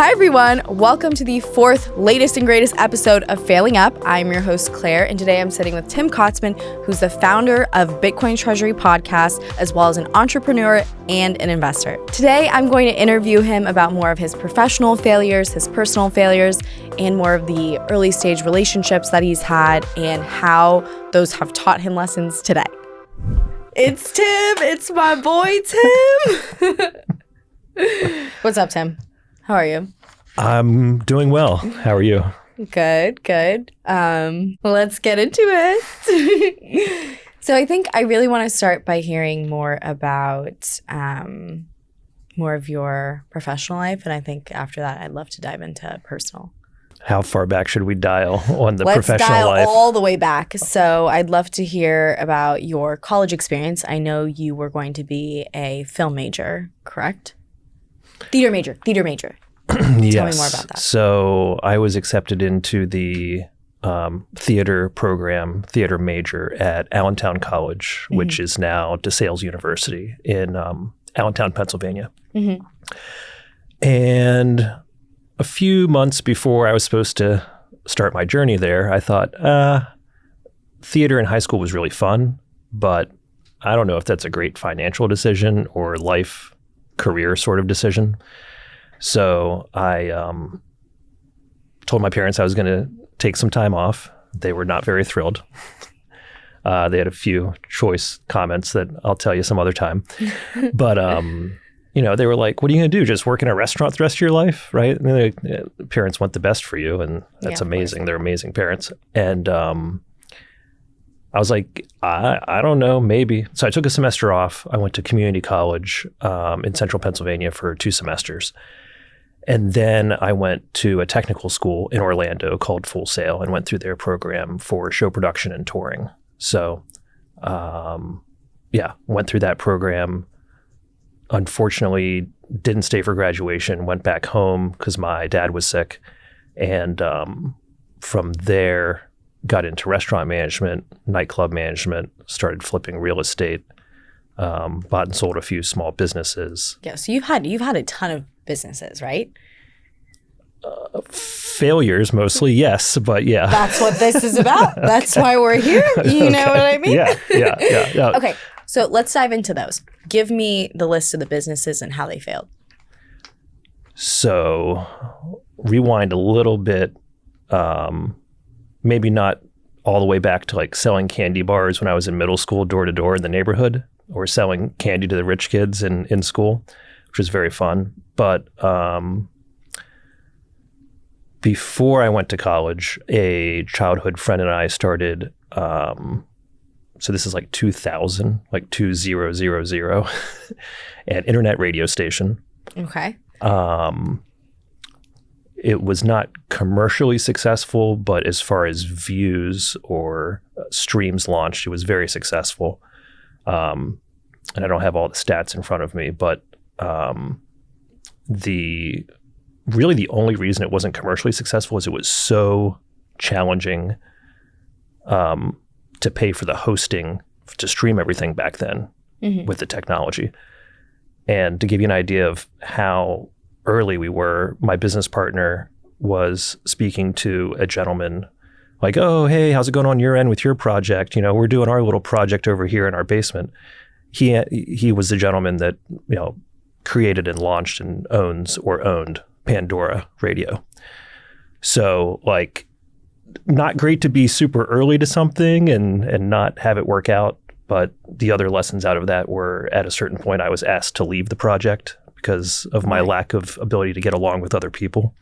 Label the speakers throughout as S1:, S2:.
S1: Hi, everyone. Welcome to the fourth latest and greatest episode of Failing Up. I'm your host, Claire, and today I'm sitting with Tim Kotzman, who's the founder of Bitcoin Treasury podcast, as well as an entrepreneur and an investor. Today, I'm going to interview him about more of his professional failures, his personal failures, and more of the early stage relationships that he's had and how those have taught him lessons today. It's Tim. It's my boy, Tim. What's up, Tim? How are you?
S2: I'm doing well. How are you?
S1: Good. Let's get into it. So I think I really want to start by hearing more about more of your professional life. And I think after that, I'd love to dive into personal.
S2: How far back should we dial on the
S1: Let's
S2: professional
S1: dial
S2: life?
S1: all the way back. So I'd love to hear about your college experience. I know you were going to be a film major, correct? Theater major.
S2: Yes.
S1: Tell me more about that.
S2: So I was accepted into the theater major at Allentown College, which is now DeSales University in Allentown, Pennsylvania. Mm-hmm. And a few months before I was supposed to start my journey there, I thought, theater in high school was really fun, but I don't know if that's a great financial decision or life career sort of decision. So I told my parents I was going to take some time off. They were not very thrilled. They had a few choice comments that I'll tell you some other time. But, they were like, what are you going to do? Just work in a restaurant the rest of your life, right? And parents want the best for you, and that's amazing. They're amazing parents. And I was like, I don't know, maybe. So I took a semester off. I went to community college in central Pennsylvania for 2 semesters. And then I went to a technical school in Orlando called Full Sail and went through their program for show production and touring. So, went through that program. Unfortunately, didn't stay for graduation, went back home because my dad was sick. And from there, got into restaurant management, nightclub management, started flipping real estate, bought and sold a few small businesses.
S1: Yeah, so you've had a ton of businesses, right?
S2: Failures mostly, yes, but yeah.
S1: That's what this is about. That's why we're here. You know what I mean?
S2: Yeah.
S1: Okay, so let's dive into those. Give me the list of the businesses and how they failed.
S2: So rewind a little bit, maybe not all the way back to like selling candy bars when I was in middle school, door to door in the neighborhood, or selling candy to the rich kids in school, which was very fun. But before I went to college, a childhood friend and I started, so this is like 2000, like 2000, an internet radio station.
S1: Okay.
S2: It was not commercially successful, but as far as views or streams launched, it was very successful. And I don't have all the stats in front of me, but the only reason it wasn't commercially successful is it was so challenging to pay for the hosting to stream everything back then with the technology. And to give you an idea of how early we were, my business partner was speaking to a gentleman like, oh, hey, how's it going on your end with your project? We're doing our little project over here in our basement. He was the gentleman that, created and launched and owned Pandora Radio. So like, not great to be super early to something and not have it work out. But the other lessons out of that were at a certain point, I was asked to leave the project because of my lack of ability to get along with other people.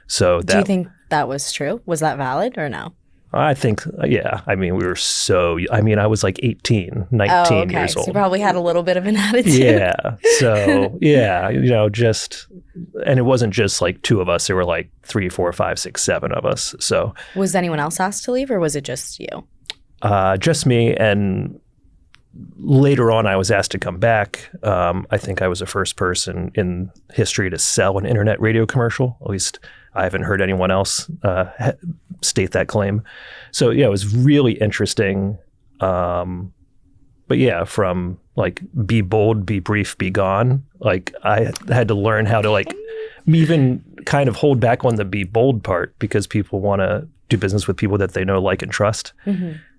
S2: So
S1: do you think that was true? Was that valid or no?
S2: I think, yeah. I mean, I was like 18, 19 years old.
S1: So you probably had a little bit of an attitude.
S2: Yeah. So, yeah, and it wasn't just like 2 of us. There were like 3, 4, 5, 6, 7 of us. So.
S1: Was anyone else asked to leave or was it just you?
S2: Just me. And later on, I was asked to come back. I think I was the first person in history to sell an internet radio commercial. At least I haven't heard anyone else state that claim. So yeah, it was really interesting. But yeah, from like be bold, be brief, be gone. Like I had to learn how to like even kind of hold back on the be bold part because people want to do business with people that they know, like, and trust,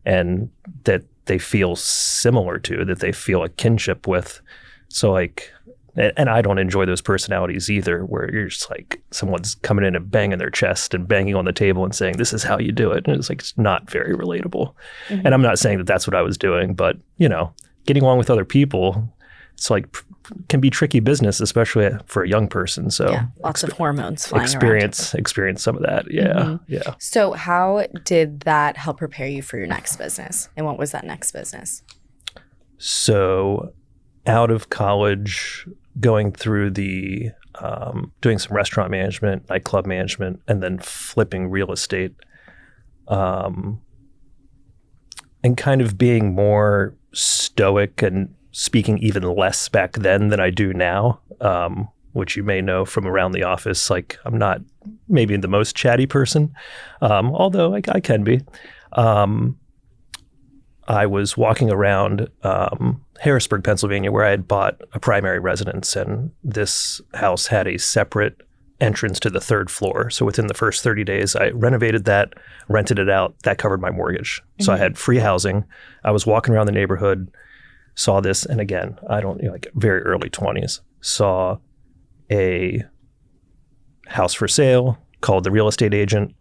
S2: and that they feel similar to, that they feel a kinship with. So like, and I don't enjoy those personalities either, where you're just like, someone's coming in and banging their chest and banging on the table and saying, this is how you do it. And it's like, it's not very relatable. And I'm not saying that that's what I was doing, but, you know, getting along with other people, it's like, can be tricky business, especially for a young person. So
S1: yeah, lots of hormones flying
S2: experience some of that. Yeah. Yeah.
S1: So how did that help prepare you for your next business? And what was that next business?
S2: So out of college, going through the doing some restaurant management, nightclub management, and then flipping real estate, and kind of being more stoic and speaking even less back then than I do now, which you may know from around the office. Like, I'm not maybe the most chatty person, although I can be. I was walking around Harrisburg, Pennsylvania, where I had bought a primary residence, and this house had a separate entrance to the third floor. So within the first 30 days, I renovated that, rented it out. That covered my mortgage. So I had free housing. I was walking around the neighborhood, saw this, and again, I don't, like, very early 20s, saw a house for sale, called the real estate agent.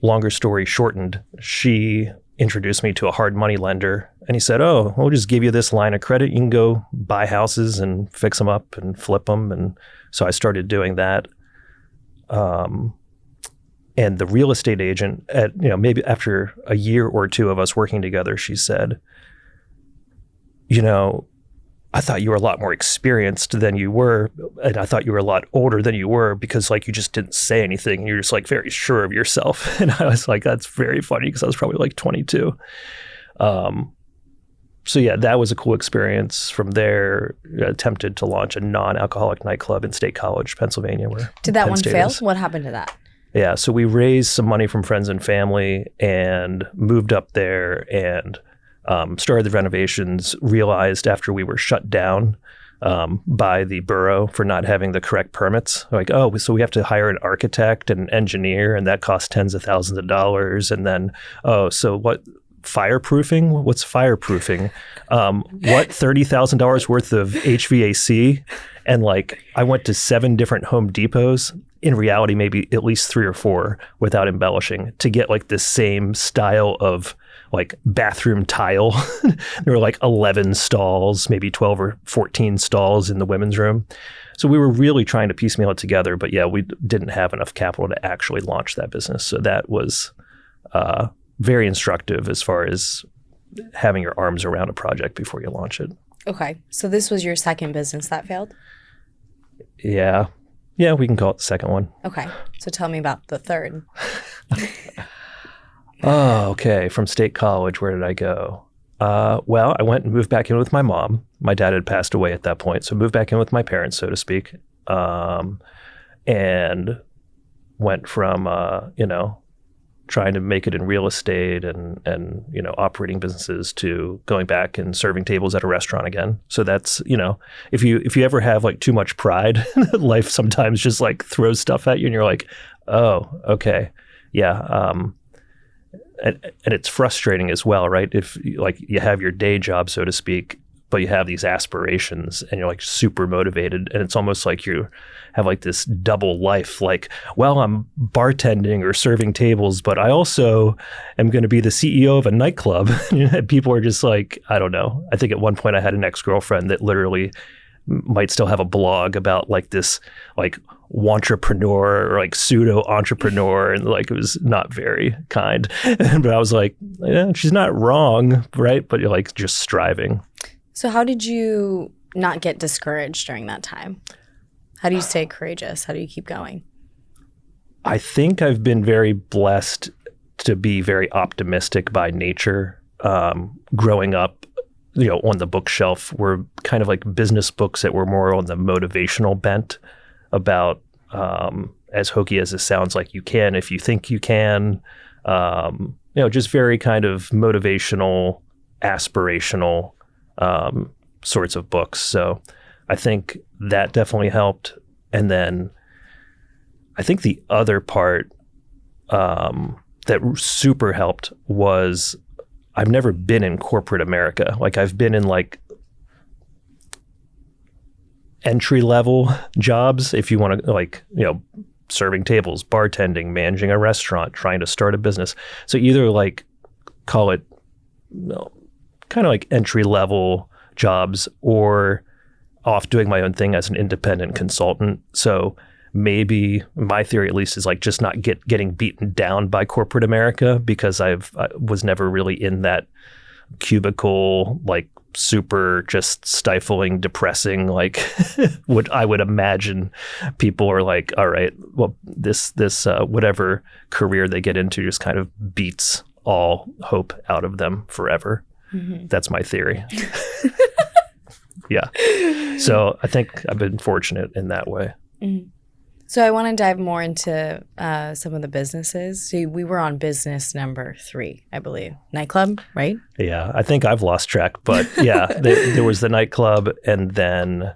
S2: Longer story shortened, she introduced me to a hard money lender, and he said, oh, we'll just give you this line of credit. You can go buy houses and fix them up and flip them. And so I started doing that. And the real estate agent, maybe after a year or two of us working together, she said, I thought you were a lot more experienced than you were, and I thought you were a lot older than you were, because like you just didn't say anything, and you're just like very sure of yourself. And I was like, that's very funny, because I was probably like 22. So yeah, that was a cool experience. From there, I attempted to launch a non-alcoholic nightclub in State College, Pennsylvania. Where
S1: did that
S2: Penn
S1: one
S2: State
S1: fail?
S2: is.
S1: What happened to that?
S2: Yeah, so we raised some money from friends and family and moved up there and started the renovations, realized after we were shut down by the borough for not having the correct permits. Like, oh, so we have to hire an architect and an engineer, and that costs tens of thousands of dollars. And then, oh, so what? Fireproofing? What's fireproofing? What, $30,000 worth of HVAC? And like, I went to 7 different Home Depots, in reality, maybe at least 3 or 4, without embellishing, to get like the same style of like bathroom tile. There were like 11 stalls, maybe 12 or 14 stalls in the women's room. So we were really trying to piecemeal it together. But yeah, we didn't have enough capital to actually launch that business. So that was very instructive as far as having your arms around a project before you launch it. Okay.
S1: So this was your second business that failed?
S2: Yeah. Yeah, we can call it the second one.
S1: Okay. So tell me about the third.
S2: Oh, okay. From State College, where did I go? Well, I went and moved back in with my mom. My dad had passed away at that point, so moved back in with my parents, so to speak, and went from, trying to make it in real estate and operating businesses to going back and serving tables at a restaurant again. So that's, if you ever have like too much pride, life sometimes just like throws stuff at you and you're like, oh, okay. Yeah. And it's frustrating as well, right? If like you have your day job, so to speak, but you have these aspirations and you're like super motivated, and it's almost like you have like this double life. Like, well, I'm bartending or serving tables, but I also am going to be the CEO of a nightclub. People are just like, I don't know. I think at one point I had an ex-girlfriend that literally might still have a blog about like this like wantrepreneur or like pseudo entrepreneur, and like it was not very kind. But I was like, yeah, she's not wrong, right? But you're like just striving.
S1: So how did you not get discouraged during that time? How do you stay courageous? How do you keep going?
S2: I think I've been very blessed to be very optimistic by nature. Growing up, on the bookshelf were kind of like business books that were more on the motivational bent about, as hokey as this sounds, like you can if you think you can, just very kind of motivational, aspirational sorts of books. So I think that definitely helped. And then I think the other part that super helped was I've never been in corporate America. Like I've been in like entry level jobs, if you want to, like, serving tables, bartending, managing a restaurant, trying to start a business. So either like call it kind of like entry level jobs or off doing my own thing as an independent consultant. So maybe my theory, at least, is like just not getting beaten down by corporate America, because I was never really in that cubicle, like super just stifling, depressing, like what I would imagine people are like, all right, well, this whatever career they get into just kind of beats all hope out of them forever. Mm-hmm. That's my theory. Yeah. So I think I've been fortunate in that way.
S1: Mm-hmm. So I want to dive more into some of the businesses. So we were on business number 3, I believe. Nightclub, right?
S2: Yeah, I think I've lost track. But yeah, there was the nightclub, and then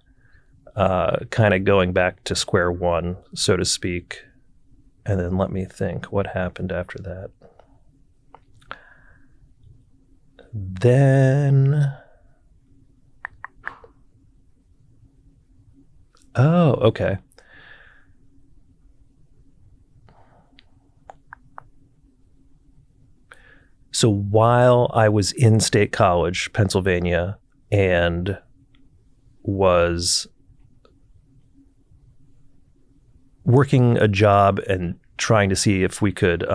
S2: kind of going back to square one, so to speak. And then let me think, what happened after that? Then... Oh, okay. So while I was in State College, Pennsylvania, and was working a job and trying to see if we could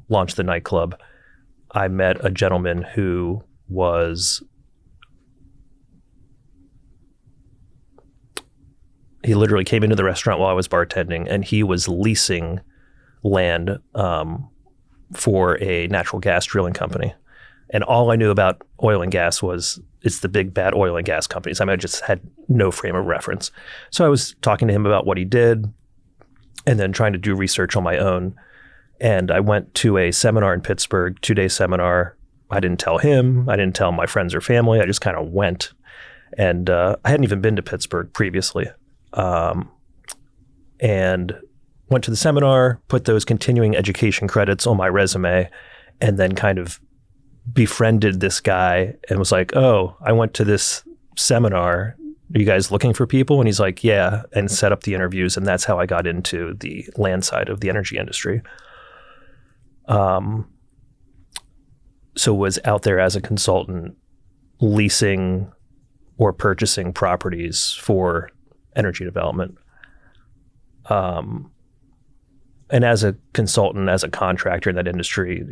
S2: launch the nightclub, I met a gentleman who he literally came into the restaurant while I was bartending, and he was leasing land for a natural gas drilling company. And all I knew about oil and gas was it's the big bad oil and gas companies. I mean, I just had no frame of reference. So I was talking to him about what he did and then trying to do research on my own. And I went to a seminar in Pittsburgh, 2-day seminar. I didn't tell him. I didn't tell my friends or family. I just kind of went. And I hadn't even been to Pittsburgh previously. And went to the seminar, put those continuing education credits on my resume, and then kind of befriended this guy and was like, oh, I went to this seminar. Are you guys looking for people? And he's like, yeah, and set up the interviews. And that's how I got into the land side of the energy industry. So was out there as a consultant leasing or purchasing properties for energy development. And as a consultant, as a contractor in that industry,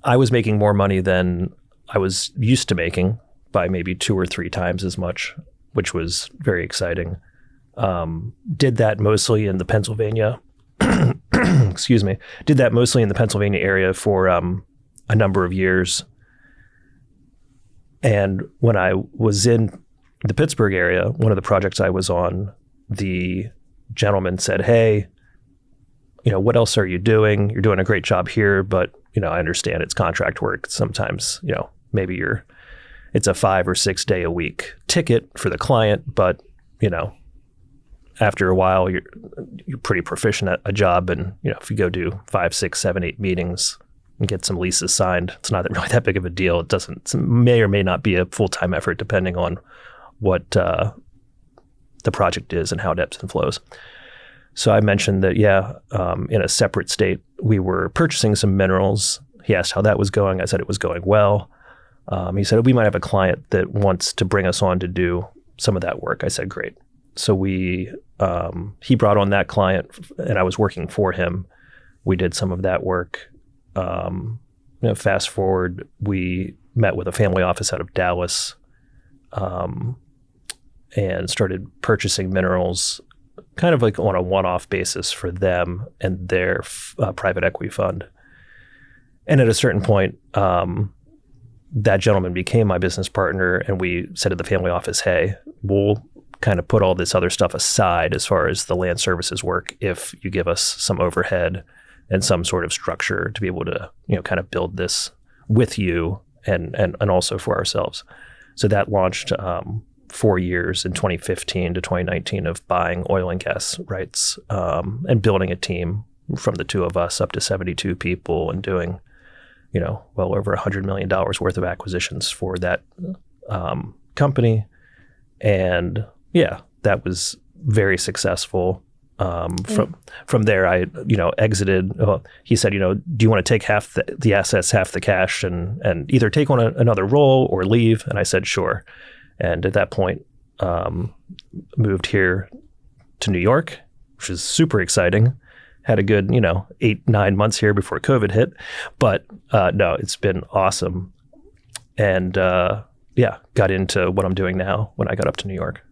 S2: I was making more money than I was used to making by maybe 2 or 3 times as much, which was very exciting. Did that mostly in the Pennsylvania, excuse me, did that mostly in the Pennsylvania area for a number of years. And when I was in the Pittsburgh area, one of the projects I was on, the gentleman said, hey, what else are you doing? You're doing a great job here, but, I understand it's contract work. Sometimes, maybe it's a 5 or 6 day a week ticket for the client, but, after a while, you're pretty proficient at a job. And, if you go do 5, 6, 7, 8 meetings and get some leases signed, it's not really that big of a deal. It may or may not be a full-time effort depending on what the project is and how it ebbs and flows. So I mentioned that, in a separate state, we were purchasing some minerals. He asked how that was going. I said it was going well. He said, we might have a client that wants to bring us on to do some of that work. I said, great. So he brought on that client and I was working for him. We did some of that work. Fast forward, we met with a family office out of Dallas and started purchasing minerals kind of like on a one-off basis for them and their private equity fund. And at a certain point, that gentleman became my business partner, and we said to the family office, hey, we'll kind of put all this other stuff aside as far as the land services work if you give us some overhead and some sort of structure to be able to, kind of build this with you and also for ourselves. So that launched 4 years in 2015 to 2019 of buying oil and gas rights and building a team from the two of us up to 72 people and doing, well over $100 million worth of acquisitions for that company. And yeah, that was very successful. From there, I exited. He said, do you want to take half the assets, half the cash, and either take on another role or leave? And I said, sure. And at that point, moved here to New York, which is super exciting. Had a good, 8-9 months here before COVID hit. But no, it's been awesome. And got into what I'm doing now when I got up to New York.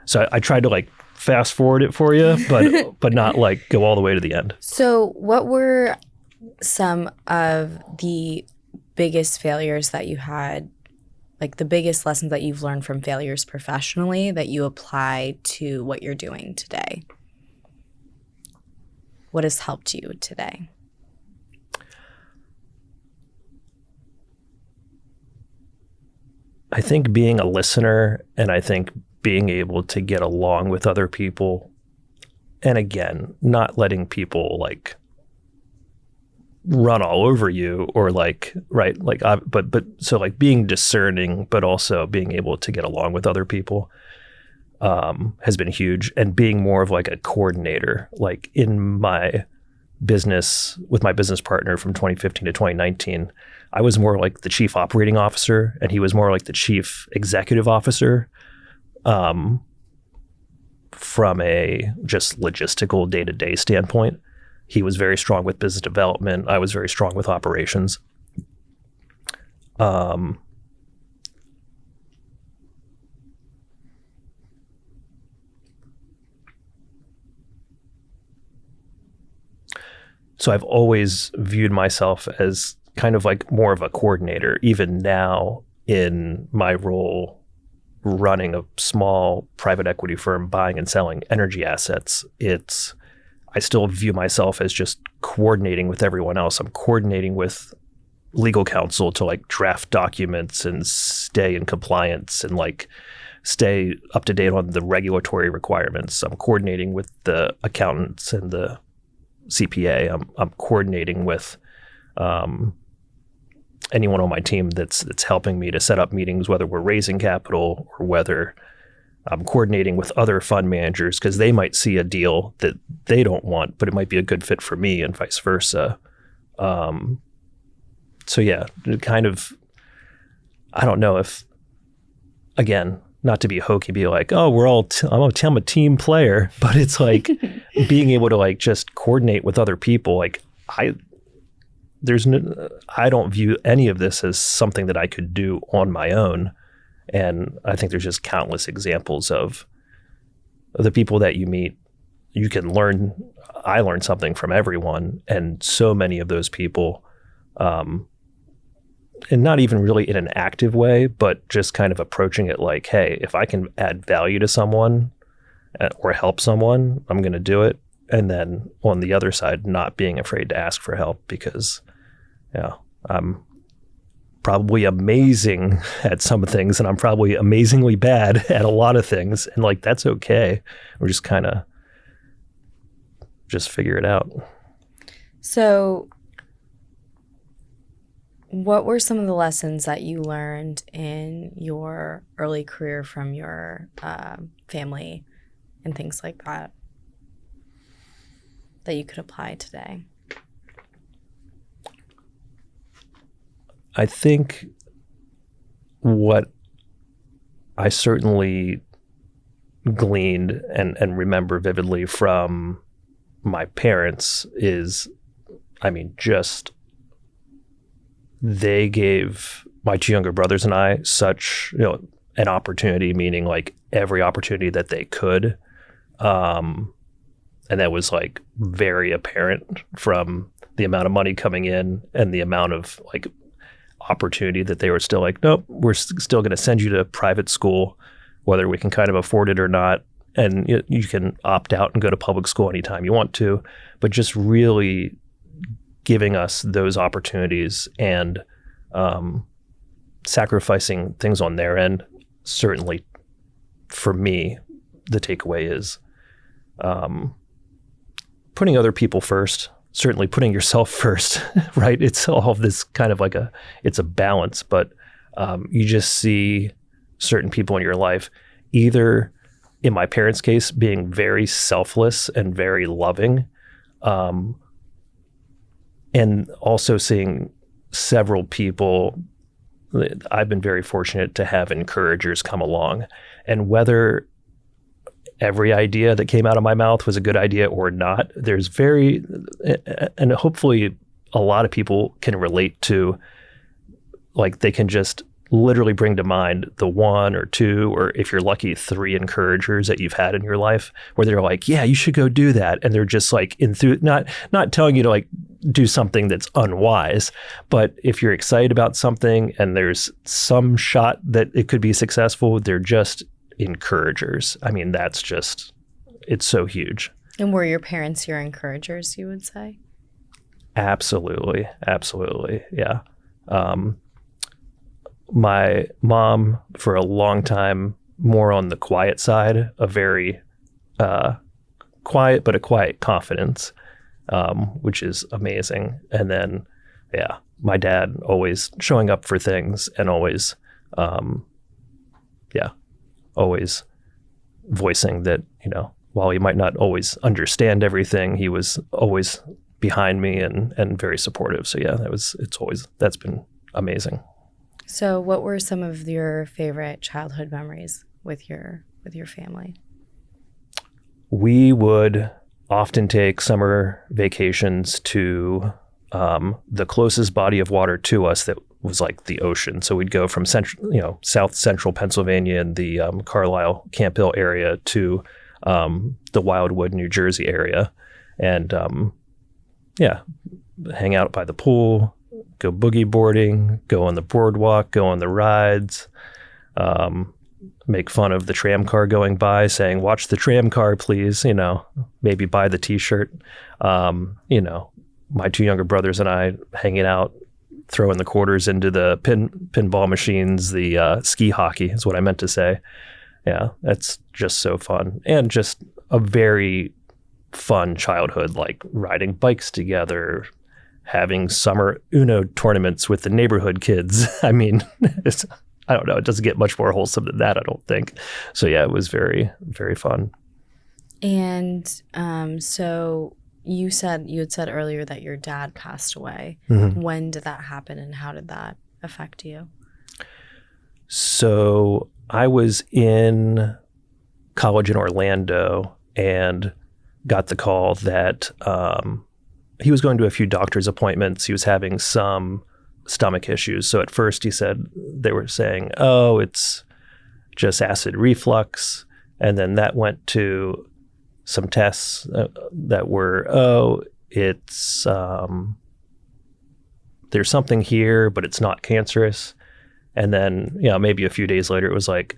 S2: So I tried to fast forward it for you, but not go all the way to the end.
S1: So what were some of the biggest failures that you had, the biggest lessons that you've learned from failures professionally that you apply to what you're doing today? What has helped you today?
S2: I think being a listener, and I think being able to get along with other people, and again, not letting people run all over you or being discerning, but also being able to get along with other people has been huge. And being more of a coordinator, in my business with my business partner from 2015 to 2019, I was more the chief operating officer and he was more the chief executive officer. From a just logistical day-to-day standpoint. He was very strong with business development. I was very strong with operations. So I've always viewed myself as kind of more of a coordinator, even now in my role running a small private equity firm, buying and selling energy assets. I still view myself as just coordinating with everyone else. I'm coordinating with legal counsel to draft documents and stay in compliance and stay up to date on the regulatory requirements. I'm coordinating with the accountants and the CPA. I'm coordinating with anyone on my team that's helping me to set up meetings, whether we're raising capital or whether I'm coordinating with other fund managers because they might see a deal that they don't want, but it might be a good fit for me and vice versa. So yeah, kind of, I don't know if, again, not to be hokey, be I'm a team player, but it's being able to just coordinate with other people. I don't view any of this as something that I could do on my own. And I think there's just countless examples of the people that you meet. You can learn, I learned something from everyone, and so many of those people, and not even really in an active way, but just kind of approaching it hey, if I can add value to someone or help someone, I'm going to do it. And then on the other side, not being afraid to ask for help because I'm probably amazing at some things and I'm probably amazingly bad at a lot of things. And that's okay. We're just kind of just figure it out. So
S1: what were some of the lessons that you learned in your early career from your family and things like that you could apply today?
S2: I think what I certainly gleaned and remember vividly from my parents is, they gave my two younger brothers and I such, an opportunity, meaning every opportunity that they could. And that was very apparent from the amount of money coming in and the amount of opportunity that they were still nope, we're still going to send you to private school, whether we can kind of afford it or not. And you can opt out and go to public school anytime you want to, but just really giving us those opportunities and sacrificing things on their end certainly for me, the takeaway is putting other people first, certainly putting yourself first, right? It's all of this kind of like it's a balance, but you just see certain people in your life, either in my parents' case, being very selfless and very loving, and also seeing several people. I've been very fortunate to have encouragers come along, and whether every idea that came out of my mouth was a good idea or not, and hopefully a lot of people can relate to, like, they can just literally bring to mind the one or two, or if you're lucky, 3 encouragers that you've had in your life where they're like, yeah, you should go do that. And they're just like, not telling you to like do something that's unwise, but if you're excited about something and there's some shot that it could be successful, they're just encouragers. I mean, it's so huge.
S1: And were your parents your encouragers, you would say?
S2: Absolutely. Yeah. My mom, for a long time, more on the quiet side, a very quiet, but a quiet confidence, which is amazing. And then, yeah, my dad always showing up for things and always voicing that, while he might not always understand everything, he was always behind me and very supportive. So yeah, that's been amazing.
S1: So what were some of your favorite childhood memories with your family?
S2: We would often take summer vacations to the closest body of water to us that was like the ocean. So we'd go from south central Pennsylvania and the Carlisle, Camp Hill area to the Wildwood, New Jersey area, and hang out by the pool, go boogie boarding, go on the boardwalk, go on the rides, make fun of the tram car going by, saying, watch the tram car, please, maybe buy the t-shirt. My 2 younger brothers and I hanging out, throwing the quarters into the pinball machines, the ski hockey is what I meant to say. Yeah, that's just so fun. And just a very fun childhood, like riding bikes together, having summer Uno tournaments with the neighborhood kids. I mean, I don't know. It doesn't get much more wholesome than that, I don't think. So yeah, it was very, very fun.
S1: And so you had said earlier that your dad passed away.
S2: Mm-hmm.
S1: When did that happen and how did that affect you?
S2: So I was in college in Orlando and got the call that he was going to a few doctor's appointments. He was having some stomach issues. So at first they were saying, oh, it's just acid reflux. And then that went to some tests that were, it's, there's something here, but it's not cancerous. And then, maybe a few days later, it was like,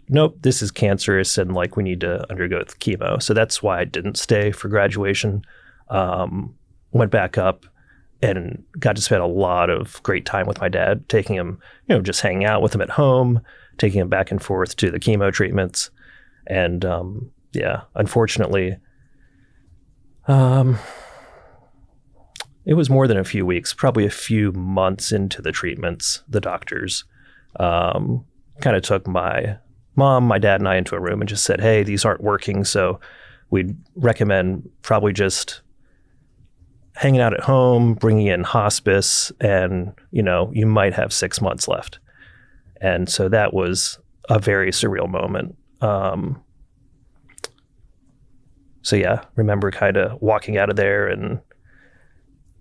S2: nope, this is cancerous. And like, we need to undergo chemo. So that's why I didn't stay for graduation. Went back up and got to spend a lot of great time with my dad, taking him, just hanging out with him at home, taking him back and forth to the chemo treatments. And unfortunately, it was more than a few weeks, probably a few months into the treatments. The doctors kind of took my mom, my dad, and I into a room and just said, hey, these aren't working. So we'd recommend probably just hanging out at home, bringing in hospice, and, you might have 6 months left. And so that was a very surreal moment. So yeah, remember kind of walking out of there and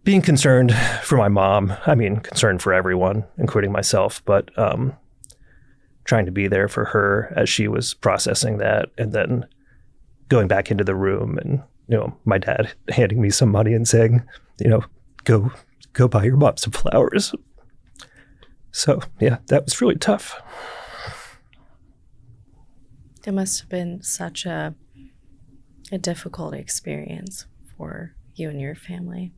S2: being concerned for my mom. I mean, concerned for everyone, including myself, but trying to be there for her as she was processing that, and then going back into the room and, my dad handing me some money and saying, go buy your mom some flowers. So yeah, that was really tough.
S1: It must have been such a difficult experience for you and your family.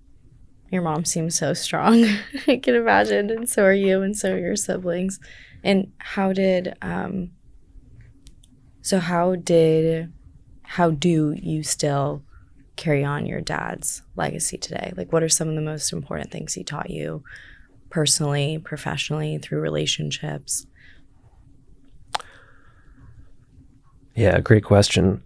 S1: Your mom seems so strong, I can imagine, and so are you, and so are your siblings. And how did So how do you still carry on your dad's legacy today? Like, what are some of the most important things he taught you personally, professionally, through relationships?
S2: Yeah, great question.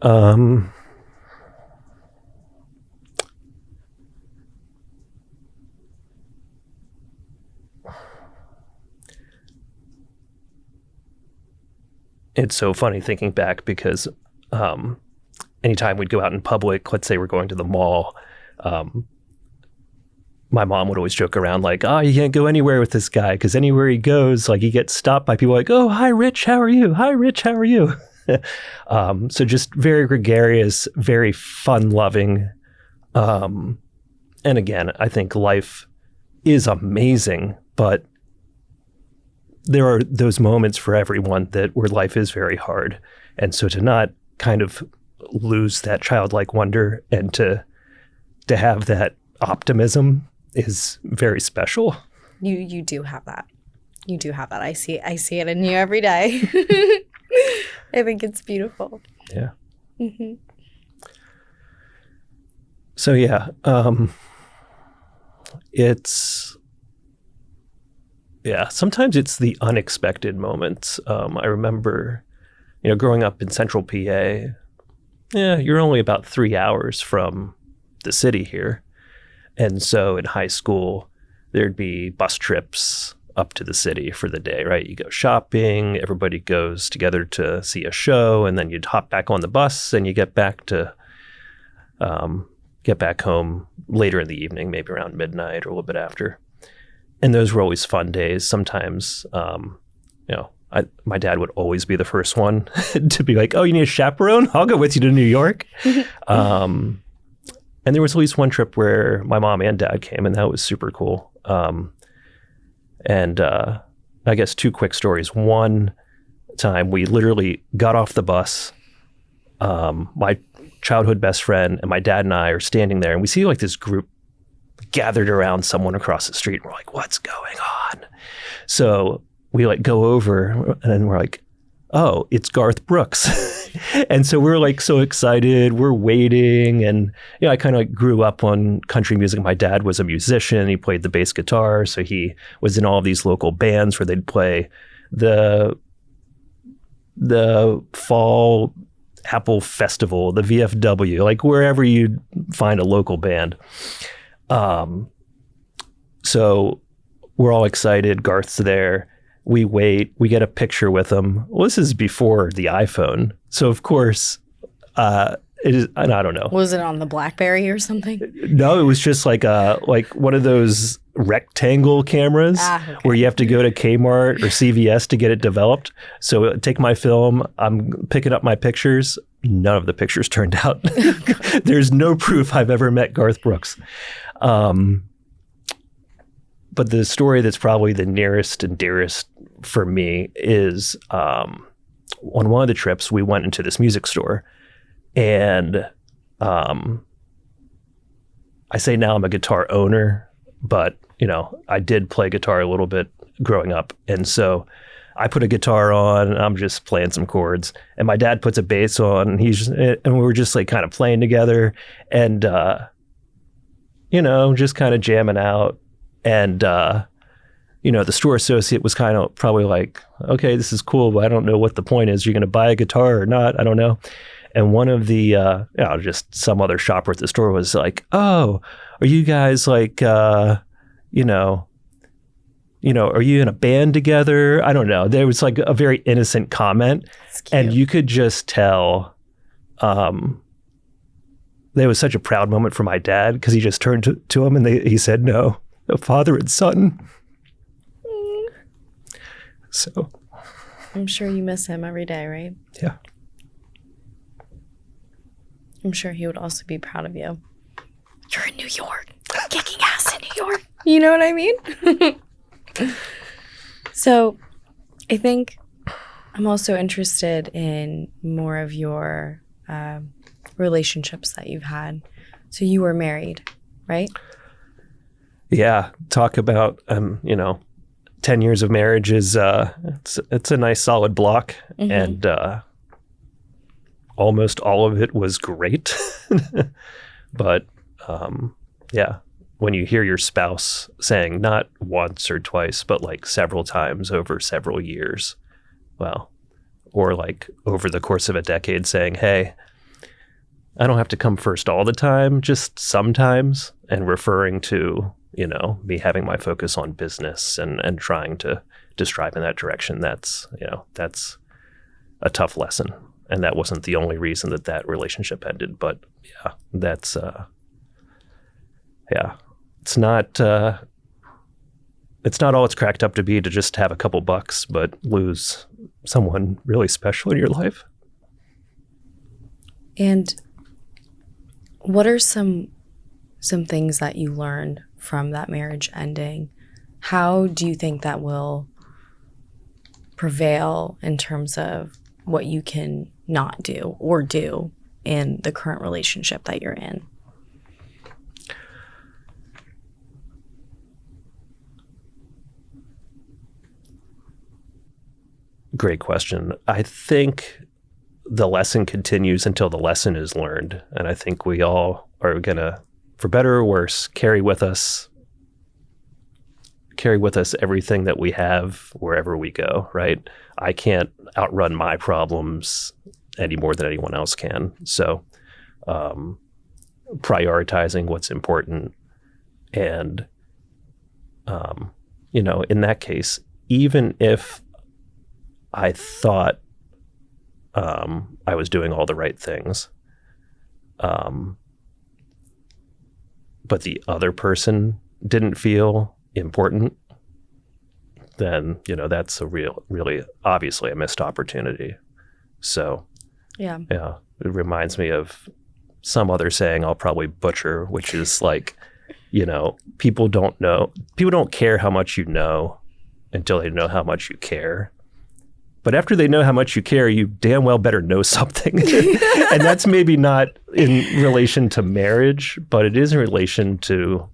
S2: It's so funny thinking back because anytime we'd go out in public, let's say we're going to the mall, my mom would always joke around like, oh, you can't go anywhere with this guy because anywhere he goes, like he gets stopped by people like, oh, hi, Rich, how are you? Hi, Rich, how are you? So just very gregarious, very fun-loving. And again, I think life is amazing, but there are those moments for everyone where life is very hard. And so to not kind of lose that childlike wonder and to have that optimism is very special.
S1: You do have that. You do have that. I see it in you every day. I think it's beautiful.
S2: Yeah.
S1: Mm-hmm.
S2: So yeah, sometimes it's the unexpected moments. I remember, growing up in central PA, you're only about 3 hours from the city here. And so in high school, there'd be bus trips up to the city for the day, right? You go shopping, everybody goes together to see a show, and then you'd hop back on the bus and you get back home later in the evening, maybe around midnight or a little bit after. And those were always fun days. Sometimes, my dad would always be the first one to be like, oh, you need a chaperone? I'll go with you to New York. And there was at least one trip where my mom and dad came, and that was super cool. And I guess 2 quick stories. One time we literally got off the bus. My childhood best friend and my dad and I are standing there, and we see like this group gathered around someone across the street. And we're like, what's going on? So we like go over, and then we're like, oh, it's Garth Brooks. And so we're like so excited. We're waiting. And, I kind of like grew up on country music. My dad was a musician. He played the bass guitar. So he was in all of these local bands where they'd play the fall Apple Festival, the VFW, like wherever you'd find a local band. So we're all excited. Garth's there. We wait. We get a picture with him. Well, this is before the iPhone. So, of course, it is, and I don't know.
S1: Was it on the BlackBerry or something?
S2: No, it was just like one of those rectangle cameras where you have to go to Kmart or CVS to get it developed. So take my film. I'm picking up my pictures. None of the pictures turned out. There's no proof I've ever met Garth Brooks. But the story that's probably the nearest and dearest for me is on one of the trips, we went into this music store. And I say now I'm a guitar owner, but, I did play guitar a little bit growing up. And so I put a guitar on and I'm just playing some chords. And my dad puts a bass on and and we were just like kind of playing together and, just kind of jamming out. And, the store associate was kind of probably like, okay, this is cool, but I don't know what the point is. You're going to buy a guitar or not? I don't know. And one of the, just some other shopper at the store was like, oh, are you guys like, are you in a band together? I don't know. There was like a very innocent comment. And you could just tell there was such a proud moment for my dad because he just turned to him and he said, no, father and son. So
S1: I'm sure you miss him every day, right?
S2: Yeah.
S1: I'm sure he would also be proud of you. You're in New York, kicking ass in New York. You know what I mean? So I think I'm also interested in more of your relationships that you've had. So you were married, right?
S2: Yeah. Talk about, 10 years of marriage is, it's a nice solid block. Mm-hmm. And almost all of it was great. But yeah, when you hear your spouse saying not once or twice, but like several times over several years, well, or like over the course of a decade saying, hey, I don't have to come first all the time, just sometimes, and referring to, you know, me having my focus on business and trying to strive in that direction, that's a tough lesson. And that wasn't the only reason that relationship ended. But yeah, that's, it's not all it's cracked up to be to just have a couple bucks, but lose someone really special in your life.
S1: And what are some things that you learned from that marriage ending? How do you think that will prevail in terms of what you can not do or do in the current relationship that you're in?
S2: Great question. I think the lesson continues until the lesson is learned. And I think we all are going to, for better or worse, carry with us everything that we have wherever we go, right? I can't outrun my problems any more than anyone else can. So prioritizing what's important. And, you know, in that case, even if I thought I was doing all the right things, but the other person didn't feel important, then, you know, that's really obviously a missed opportunity. So, yeah, it reminds me of some other saying I'll probably butcher, which is like, you know, people don't care how much you know until they know how much you care. But after they know how much you care, you damn well better know something. And that's maybe not in relation to marriage, but it is in relation to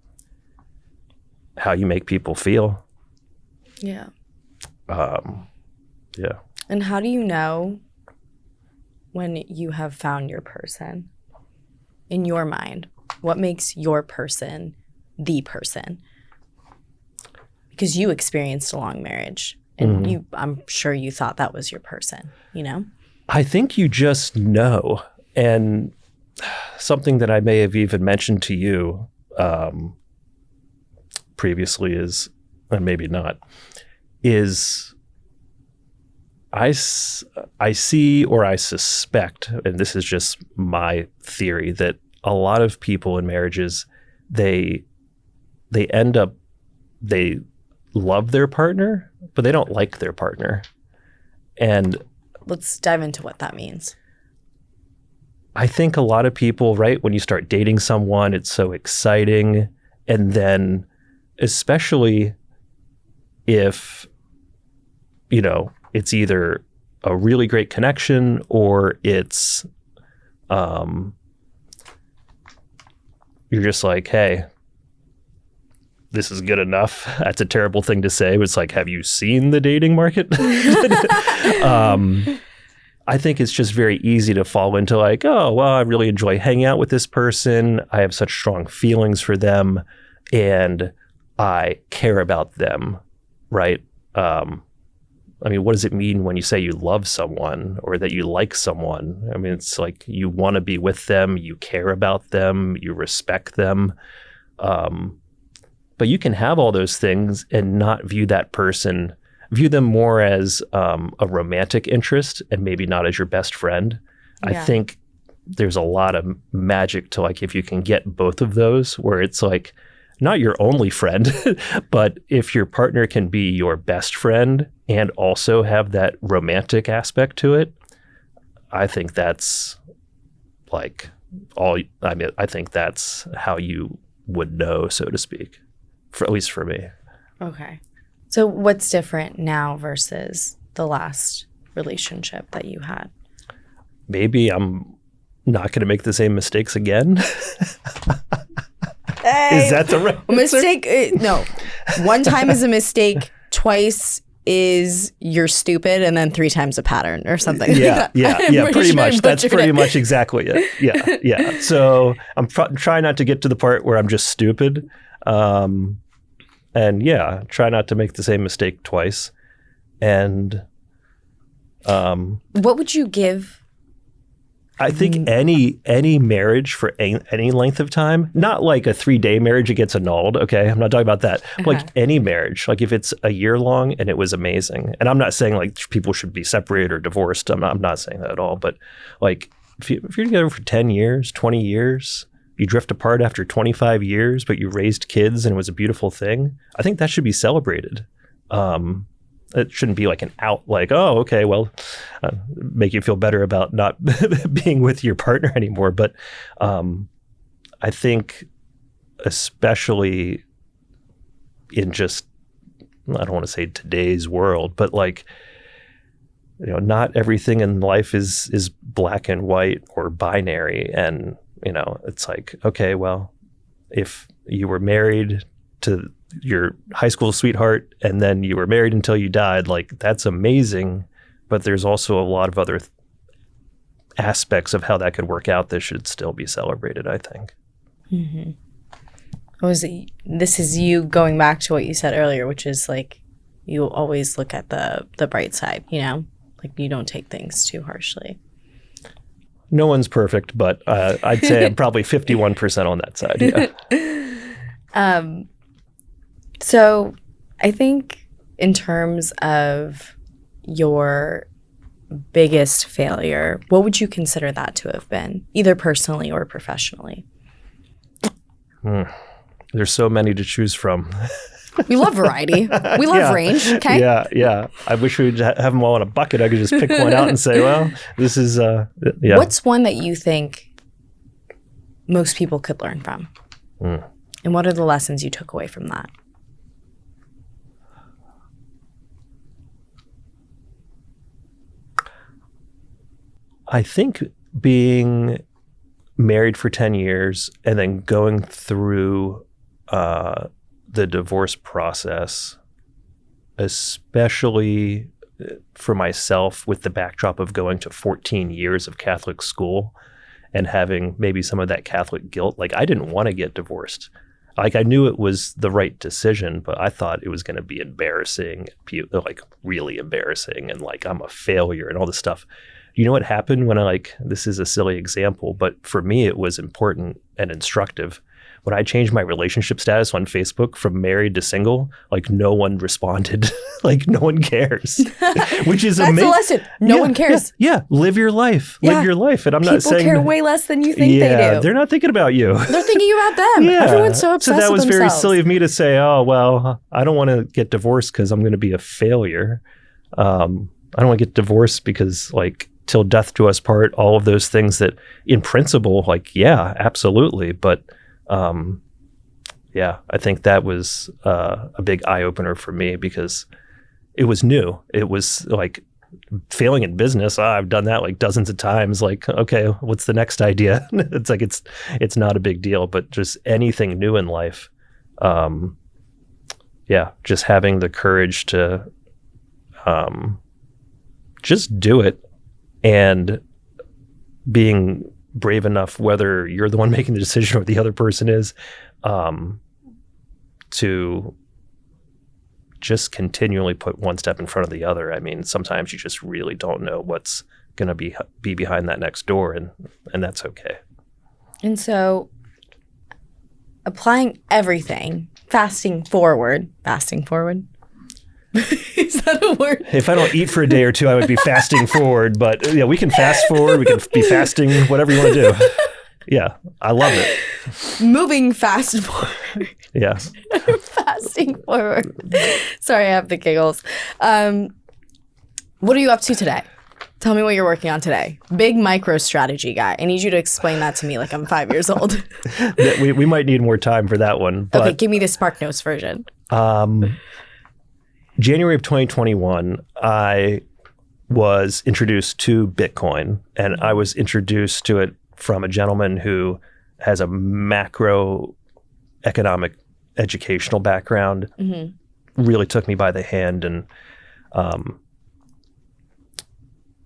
S2: how you make people feel.
S1: Yeah.
S2: Yeah.
S1: And how do you know when you have found your person in your mind? What makes your person the person? Because you experienced a long marriage. And I'm sure you thought that was your person, you know?
S2: I think you just know. And something that I may have even mentioned to you previously is, and maybe not, is I see or I suspect, and this is just my theory, that a lot of people in marriages, they love their partner, but they don't like their partner. And
S1: let's dive into what that means.
S2: I think a lot of people, right, when you start dating someone, it's so exciting. And then especially if, you know, it's either a really great connection or it's, you're just like, hey, this is good enough. That's a terrible thing to say. It's like, have you seen the dating market? I think it's just very easy to fall into like, oh, well, I really enjoy hanging out with this person. I have such strong feelings for them and I care about them, right? I mean, what does it mean when you say you love someone or that you like someone? I mean, it's like you want to be with them, you care about them, you respect them. But you can have all those things and not view them more as a romantic interest and maybe not as your best friend. Yeah. I think there's a lot of magic to like if you can get both of those where it's like not your only friend, but if your partner can be your best friend and also have that romantic aspect to it, I think that's like I think that's how you would know, so to speak. At least for me.
S1: Okay. So what's different now versus the last relationship that you had?
S2: Maybe I'm not going to make the same mistakes again.
S1: Hey,
S2: is that the right
S1: mistake? No. One time is a mistake. Twice is you're stupid and then 3 times a pattern or something.
S2: Yeah, pretty much. That's pretty much exactly it. Yeah. So I'm trying not to get to the part where I'm just stupid. And try not to make the same mistake twice. And
S1: what would you give?
S2: I think any marriage for any length of time, not like a 3-day marriage, it gets annulled. Okay. I'm not talking about that. Like any marriage, like if it's a year long and it was amazing. And I'm not saying like people should be separated or divorced. I'm not saying that at all. But like if you're together for 10 years, 20 years, you drift apart after 25 years, but you raised kids and it was a beautiful thing. I think that should be celebrated. It shouldn't be like an out, like, oh, okay, well, make you feel better about not being with your partner anymore. But I think especially in just, I don't want to say today's world, but like, not everything in life is black and white or binary. And, it's like, okay, well, if you were married to your high school sweetheart and then you were married until you died, like that's amazing, but there's also a lot of other aspects of how that could work out that should still be celebrated, I think.
S1: This is you going back to what you said earlier, which is like you always look at the bright side, like you don't take things too harshly.
S2: No one's perfect, but I'd say I'm probably 51% on that side. Yeah.
S1: So I think in terms of your biggest failure, what would you consider that to have been, either personally or professionally?
S2: There's so many to choose from.
S1: We love variety. We love range. Okay.
S2: Yeah. I wish we'd have them all in a bucket. I could just pick one out and say, well, this is, yeah.
S1: What's one that you think most people could learn from? And what are the lessons you took away from that?
S2: I think being married for 10 years and then going through the divorce process, especially for myself with the backdrop of going to 14 years of Catholic school and having maybe some of that Catholic guilt. Like I didn't want to get divorced. Like I knew it was the right decision, but I thought it was going to be embarrassing, like really embarrassing, and like I'm a failure and all this stuff. You know what happened when this is a silly example, but for me it was important and instructive. When I changed my relationship status on Facebook from married to single, like no one responded. Like no one cares, which is amazing.
S1: That's the lesson. No one cares.
S2: Yeah. Live your life. Live your life. And I'm not saying
S1: people care way less than you think they do.
S2: They're not thinking about you.
S1: They're thinking about them.
S2: Yeah.
S1: Everyone's so obsessed with themselves. So that was very silly of me to say, oh, well, I don't want to get divorced because I'm going to be a failure. I don't want to get divorced because like till death do us part, all of those things that in principle, like, yeah, absolutely. But I think that was a big eye opener for me because it was new. It was like failing in business. I've done that like dozens of times. Like, okay, what's the next idea? It's like, it's not a big deal, but just anything new in life. Just having the courage to just do it and being brave enough, whether you're the one making the decision or the other person is, to just continually put one step in front of the other. I mean, sometimes you just really don't know what's going to be behind that next door, and that's okay. And so applying everything, fasting forward. Is that a word?
S2: If I don't eat for a day or two, I would be fasting forward. But yeah, we can fast forward. We can be fasting, whatever you want to do. Yeah, I love it.
S1: Moving fast forward.
S2: Yeah.
S1: Fasting forward. Sorry, I have the giggles. What are you up to today? Tell me what you're working on today. Big Microstrategy guy. I need you to explain that to me like I'm 5 years old.
S2: We might need more time for that one. But,
S1: okay, give me the Spark Notes version.
S2: January of 2021, I was introduced to Bitcoin, and I was introduced to it from a gentleman who has a macroeconomic educational background. Really took me by the hand, and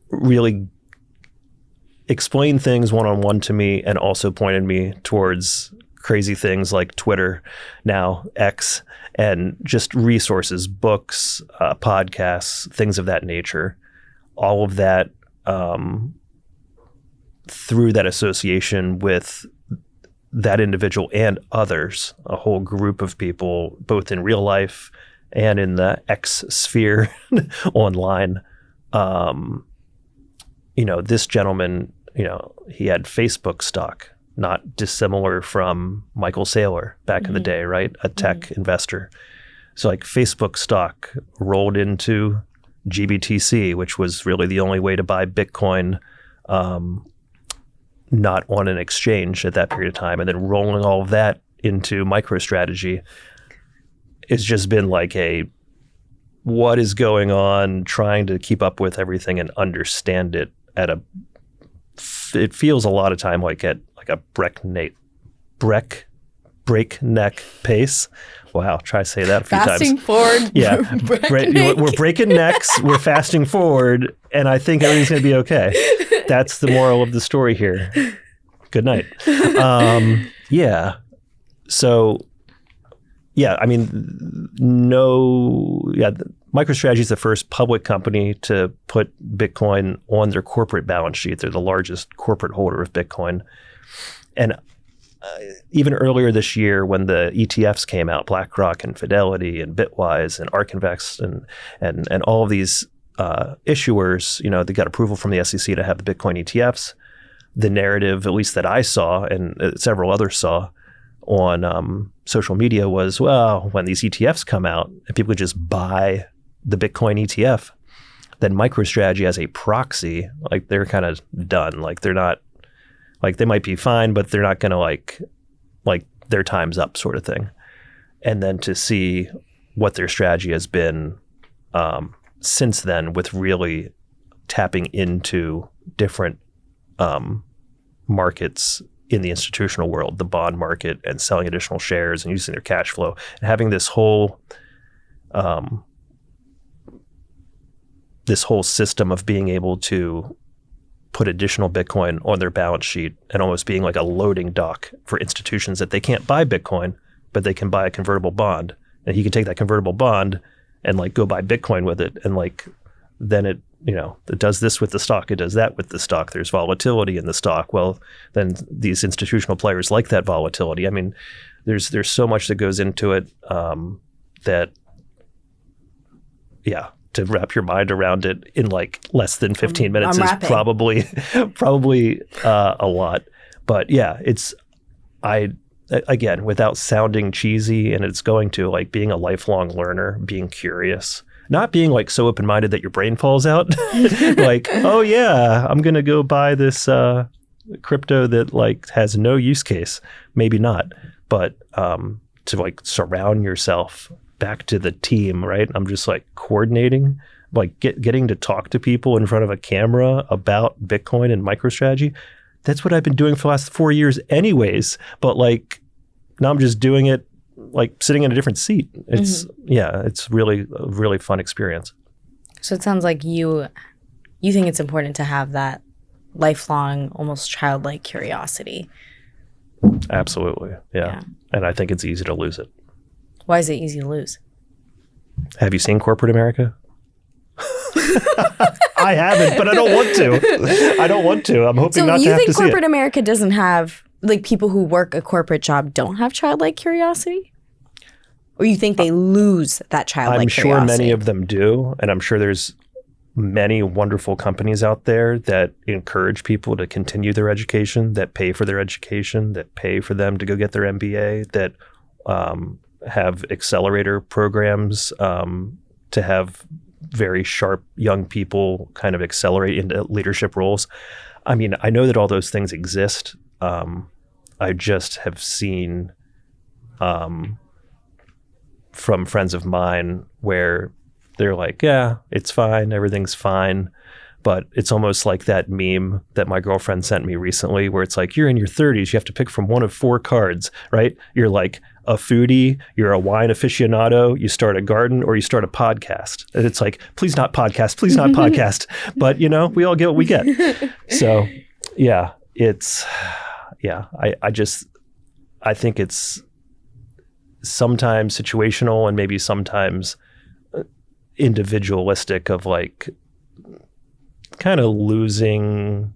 S2: really explained things one-on-one to me and also pointed me towards crazy things like Twitter, now X, and just resources, books, podcasts, things of that nature. All of that through that association with that individual and others, a whole group of people, both in real life and in the X sphere online. This gentleman, he had Facebook stock, not dissimilar from Michael Saylor back in the day, right? A tech investor. So like Facebook stock rolled into GBTC, which was really the only way to buy Bitcoin, not on an exchange at that period of time. And then rolling all of that into MicroStrategy, it's just been like what is going on, trying to keep up with everything and understand it it feels a lot of time like a breakneck pace. Wow, try to say that a few times.
S1: Fasting forward.
S2: Yeah, we're breaking necks, we're fasting forward, and I think everything's going to be okay. That's the moral of the story here. Good night. So, I mean, MicroStrategy is the first public company to put Bitcoin on their corporate balance sheet. They're the largest corporate holder of Bitcoin. And even earlier this year, when the ETFs came out, BlackRock and Fidelity and Bitwise and ARK Invest and all of these issuers, they got approval from the SEC to have the Bitcoin ETFs. The narrative, at least that I saw and several others saw on social media was, well, when these ETFs come out and people could just buy the Bitcoin ETF, then MicroStrategy as a proxy, like they're kind of done. Like they're not, like they might be fine, but they're not going to like their time's up sort of thing. And then to see what their strategy has been since then with really tapping into different markets in the institutional world, the bond market, and selling additional shares and using their cash flow and having this whole system of being able to put additional Bitcoin on their balance sheet and almost being like a loading dock for institutions that they can't buy Bitcoin, but they can buy a convertible bond. And he can take that convertible bond and like go buy Bitcoin with it. And like, then it does this with the stock. It does that with the stock. There's volatility in the stock. Well, then these institutional players like that volatility. I mean, there's so much that goes into it to wrap your mind around it in like less than 15 minutes is probably a lot. But yeah, again, without sounding cheesy, and it's going to like being a lifelong learner, being curious, not being like so open-minded that your brain falls out. Like, oh yeah, I'm going to go buy this crypto that like has no use case. Maybe not, but to like surround yourself back to the team, right? I'm just like coordinating, like getting to talk to people in front of a camera about Bitcoin and MicroStrategy. That's what I've been doing for the last 4 years anyways. But like now I'm just doing it like sitting in a different seat. It's it's really a really fun experience.
S1: So it sounds like you think it's important to have that lifelong, almost childlike curiosity.
S2: Absolutely. Yeah. And I think it's easy to lose it.
S1: Why is it easy to lose?
S2: Have you seen corporate America? I haven't, but I don't want to. I'm hoping not to have to see it. So you think
S1: corporate America doesn't have, like people who work a corporate job don't have childlike curiosity? Or you think they lose that childlike curiosity?
S2: I'm sure many of them do. And I'm sure there's many wonderful companies out there that encourage people to continue their education, that pay for their education, that pay for them to go get their MBA, that have accelerator programs to have very sharp young people kind of accelerate into leadership roles. I mean, I know that all those things exist. I just have seen from friends of mine where they're like, yeah, it's fine, everything's fine. But it's almost like that meme that my girlfriend sent me recently where it's like, you're in your 30s, you have to pick from one of 4 cards, right? You're like, a foodie, you're a wine aficionado, you start a garden, or you start a podcast. And it's like, please not podcast, please not podcast. But, we all get what we get. So, yeah, I think it's sometimes situational and maybe sometimes individualistic of like kind of losing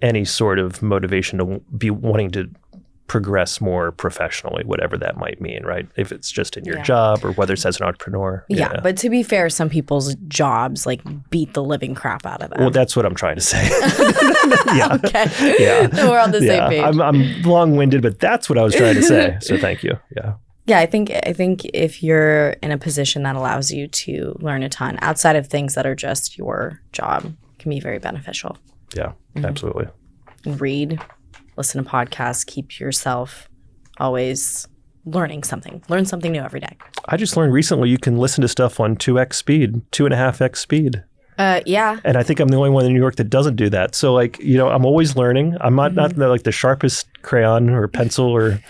S2: any sort of motivation to be wanting to progress more professionally, whatever that might mean, right? If it's just in your job or whether it's as an entrepreneur.
S1: Yeah, but to be fair, some people's jobs like beat the living crap out of them.
S2: Well, that's what I'm trying to say. Yeah.
S1: Okay.
S2: Yeah.
S1: So we're on the same page.
S2: I'm long-winded, but that's what I was trying to say. So thank you. Yeah.
S1: Yeah, I think if you're in a position that allows you to learn a ton outside of things that are just your job, it can be very beneficial.
S2: Yeah, absolutely.
S1: Read, listen to podcasts, keep yourself always learning something. Learn something new every day. I
S2: just learned recently you can listen to stuff on 2x speed, 2.5x speed.
S1: Yeah.
S2: And I think I'm the only one in New York that doesn't do that. So like, I'm always learning. I'm not like the sharpest crayon or pencil or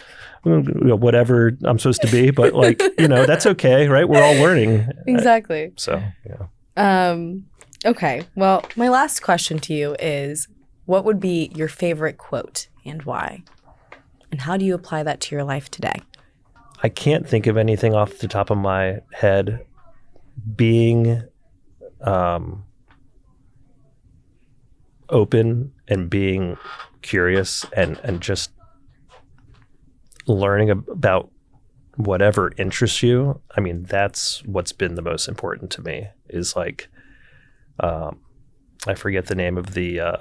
S2: whatever I'm supposed to be, but like, that's okay, right? We're all learning.
S1: Exactly.
S2: So, yeah.
S1: Okay. Well, my last question to you is, what would be your favorite quote and why? And how do you apply that to your life today?
S2: I can't think of anything off the top of my head. Being open and being curious and just learning about whatever interests you. I mean, that's what's been the most important to me is like, I forget the name of the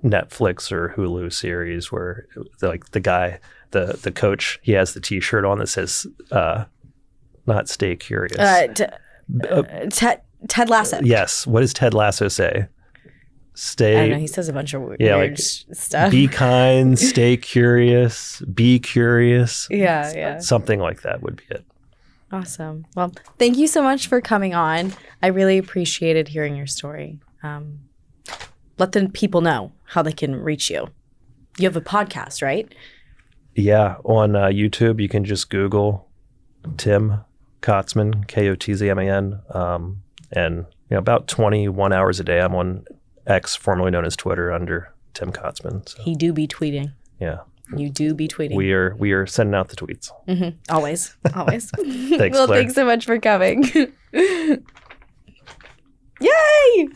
S2: Netflix or Hulu series where like the guy, the coach, he has the T-shirt on that says, not stay curious.
S1: Ted Lasso.
S2: Yes. What does Ted Lasso say? Stay.
S1: I don't know. He says a bunch of weird stuff.
S2: Be kind, stay curious, be curious.
S1: Yeah.
S2: Something like that would be it.
S1: Awesome. Well, thank you so much for coming on. I really appreciated hearing your story. Let the people know how they can reach you. You have a podcast, right?
S2: Yeah. On YouTube, you can just Google Tim Kotzman, Kotzman. And about 21 hours a day, I'm on X, formerly known as Twitter, under Tim Kotzman. So.
S1: He do be tweeting.
S2: Yeah.
S1: You do be tweeting.
S2: We are sending out the tweets.
S1: Mm-hmm. Always.
S2: Thanks,
S1: Well,
S2: Claire.
S1: thanks so much for coming. Yay!